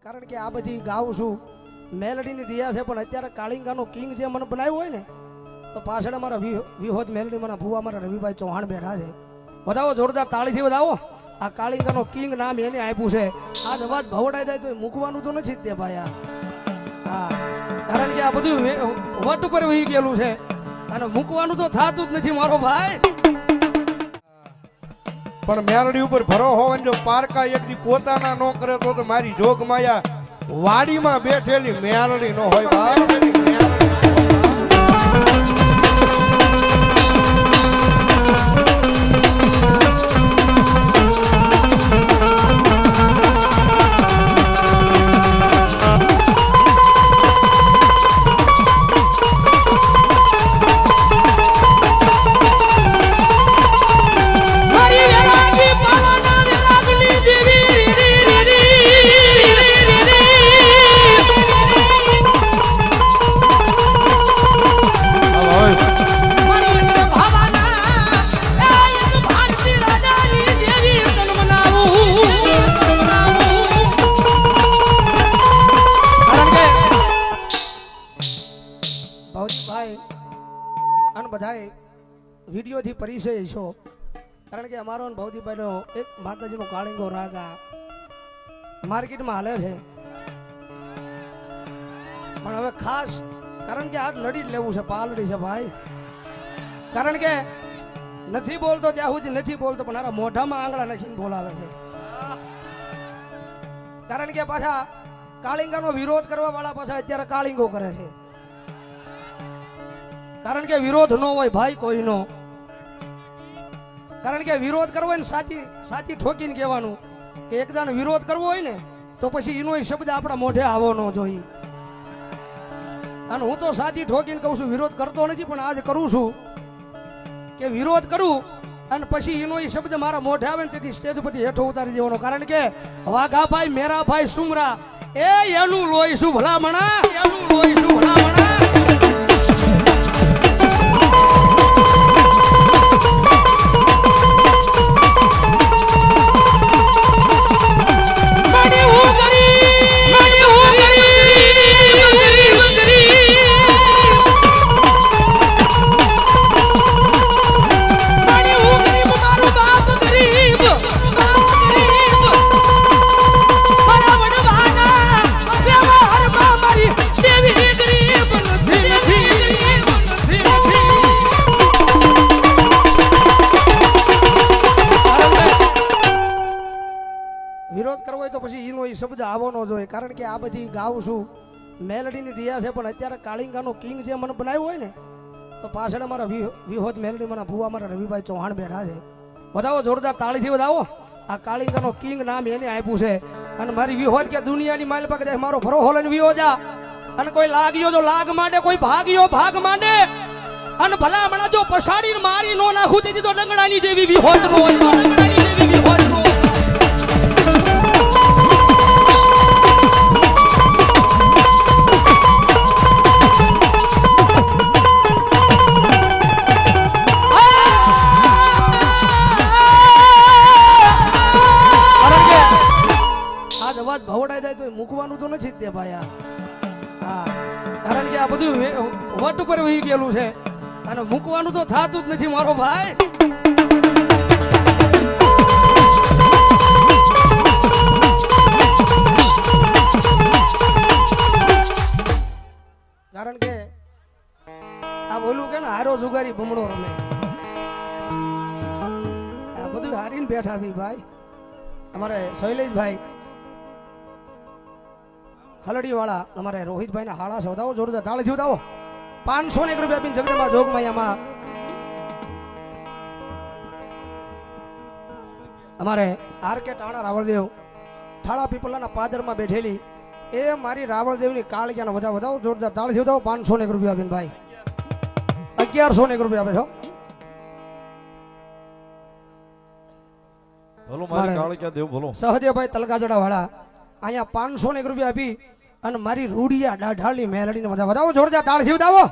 કારણ કે આ બધી ગાઉં છું મેલડીની દિયા છે, પણ અત્યારે કાળિંગાનો કિંગ જે મને બનાવ્યો હોય ને, તો પાછળ અમારા વિહોદ મેલડી મારા ભુવા મારા રવિભાઈ ચૌહાણ બેઠા છે. વધાવો જોરદાર તાળીથી વધાવો. આ કાળિંગાનો કિંગ નામ એને આપ્યું છે. આ અવાજ ભવડાઈ જાય તો મૂકવાનું તો નથી જ તે ભાઈ. હા, કારણ કે આ બધું વટ ઉપર વહી ગયેલું છે અને મૂકવાનું તો થતું જ નથી મારો ભાઈ. પણ મેલડી ઉપર ભરો હોય જો પારકા એક દી પોતાના નો કરે તો મારી જોગ માયા વાડીમાં બેઠેલી મેલડી નો હોય ભાઈ. વિડીયોથી પરિચય છો, કારણ કે અમારો ભવદીભાઈનો એક માતાજીનો કાળિંગો રાગ માર્કેટમાં હાલે છે. પણ હવે ખાસ કારણ કે આ લડી જ લેવું છે, પાલડી છે ભાઈ. કારણ કે નથી બોલતો ત્યાં સુધી નથી બોલતો, પણ આરા મોઢામાં આંગળા નાખીને બોલાવે છે. કારણ કે પાછા કાળિંગાનો વિરોધ કરવા વાળા પાછા અત્યારે કાળિંગો કરે છે. કારણ કે વિરોધ ન હોય ભાઈ કોઈનો. કારણ કે વિરોધ કરવો હોય ને સાચી ઠોકીને કહેવાનું કે એકદાનો વિરોધ કરવો હોય ને તો પછી એનો શબ્દ આપણા મોઢે આવો ન જોઈએ. અને હું તો સાચી ઠોકીને કહું છું, વિરોધ કરતો નથી, પણ આજ કરું છું કે વિરોધ કરું અને પછી એનો શબ્દ મારા મોઢે આવે ને તેથી સ્ટેજ પરથી હેઠો ઉતારી દેવાનો. કારણ કે વાઘાભાઈ મેરાભાઈ સુમરા એનું લોહી શું ભલામણા, એનું લોહી શું ભલામણા. શબ્દ આવો ન જોઈએ. કારણ કે આ બધી ગાઉં છું મેલડીની દિયા છે, પણ અત્યારે કાળિંગાનો કિંગ જે મને બનાવ્યો હોય ને, તો પાછળ અમારા વિહોદ મેલડી મારા ભુવા મારા રવિભાઈ ચૌહાણ બેઠા છે. વધાવો જોરદાર તાળીથી વધાવો. આ કાળિંગાનો કિંગ નામ એને આપ્યું છે. અને મારી વિહોદ કે દુનિયાની માઇલ પર કદાચ મારો ભરો હોલન વિહો જા અને કોઈ લાગ્યો તો લાગ માંડે, કોઈ ભાગ્યો ભાગ માંડે, અને ભલા મણા જો પછાડીને મારી નો નાખું તેથી તો ડંગડાની જેવી વિહોદ નો ડંગડાની જેવી વિહોદ નો. ભવડાઈ જાય તો મૂકવાનું તો નથી જ તે ભાઈ. હા, કારણ કે આ બધું વટ ઉપર વહી ગયેલું છે અને મૂકવાનું તો થતું જ નથી મારો ભાઈ. કારણ કે આ બોલું કે ને હારો જુગારી ભમણો રમે, આ બધું હારીને બેઠા છે ભાઈ. અમારે શૈલેષભાઈ હલડી વાળા અમારે રોહિતભાઈ ના હાળા છે. વધાવો જોરદાર તાળીથી વધાવો. 501 રૂપિયા આપીને જગદંબા જોગમાયામાં અમારે આરકે ટાણા રાવળદેવ થાળા પીપલાના પાદરમાં બેઠેલી એ મારી રાવળદેવની કાળિયાનો વધાવો જોરદાર તાળીથી વધાવો. 501 રૂપિયા આપીને ભાઈ 1101 રૂપિયા આપે છો. ભલો મારી કાળિયા દેવ ભલો. સહદેવભાઈ તલગાજડા વાળા અહીંયા 501 રૂપિયા આપી અને મારી રૂડિયા ડાઢાળની મેલડીને વધાવો જોરદાર તાળીથી વધાવો.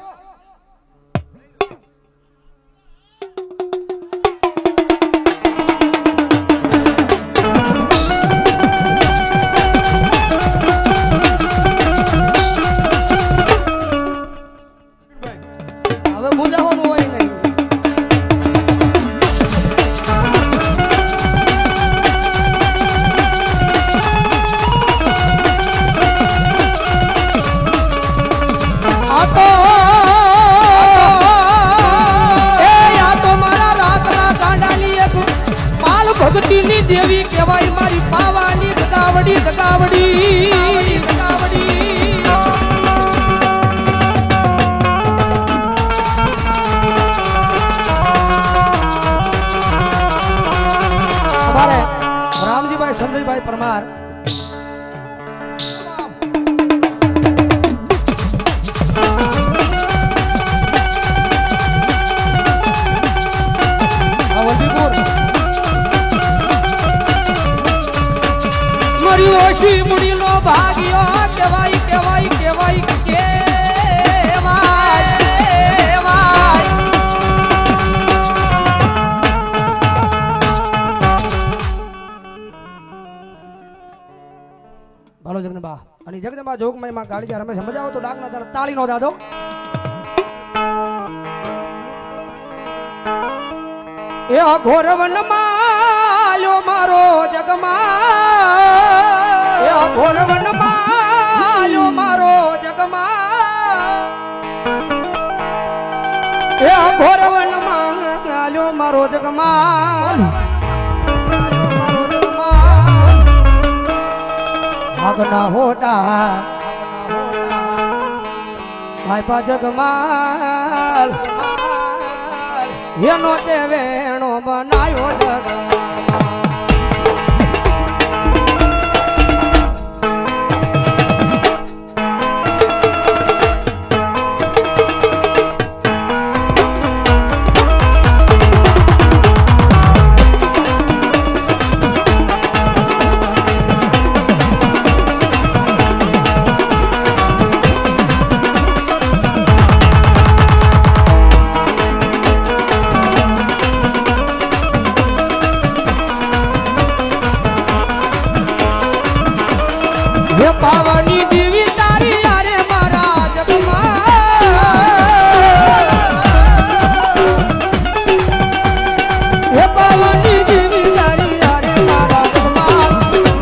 શિમડીનો ભાગ્યો કેવાય કેવાય કેવાય કેવાય કેવાય ભાલો જગદંબા અને જગદંબા જોગમય માં કાળીજા રમેશ મજા આવે તો ડાકના તારા તાળી નો દાદો એ અઘોર વનમાં લ્યો મારો જગમાં એ અઘોર વનમાં લ્યો મારો જગમાં એ અઘોર વનમાં લ્યો મારો જગમાં ભાગના હોટા ભાઈ પા જગમાલ એનો તે વેણો બનાયો જગ હે પાવની દેવી તારી યારે મારા જગમાં હે પાવની દેવી તારી યારે મારા જગમાં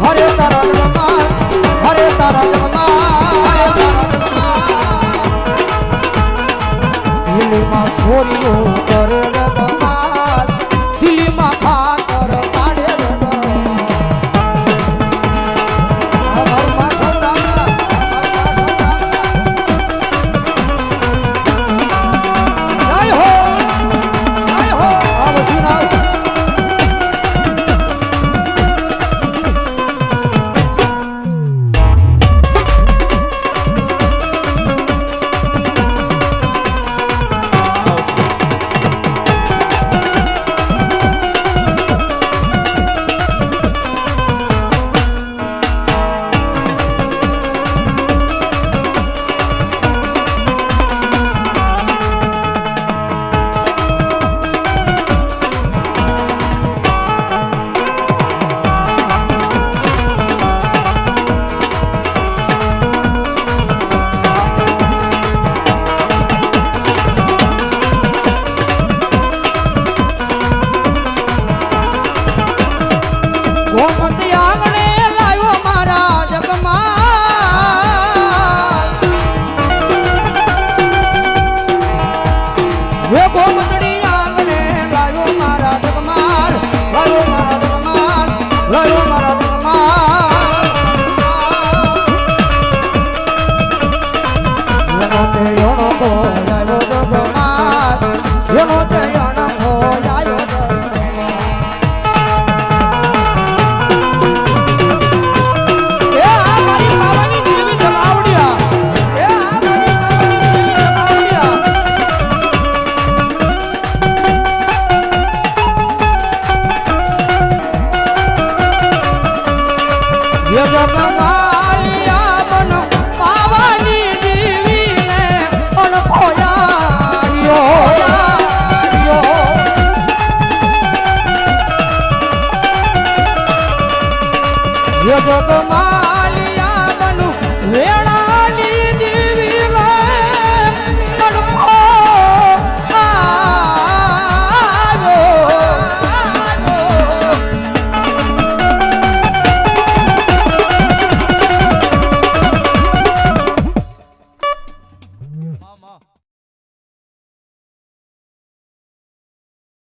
હરે તારા જગમાં હરે તારા જગમાં હિલીમાં છોરીઓ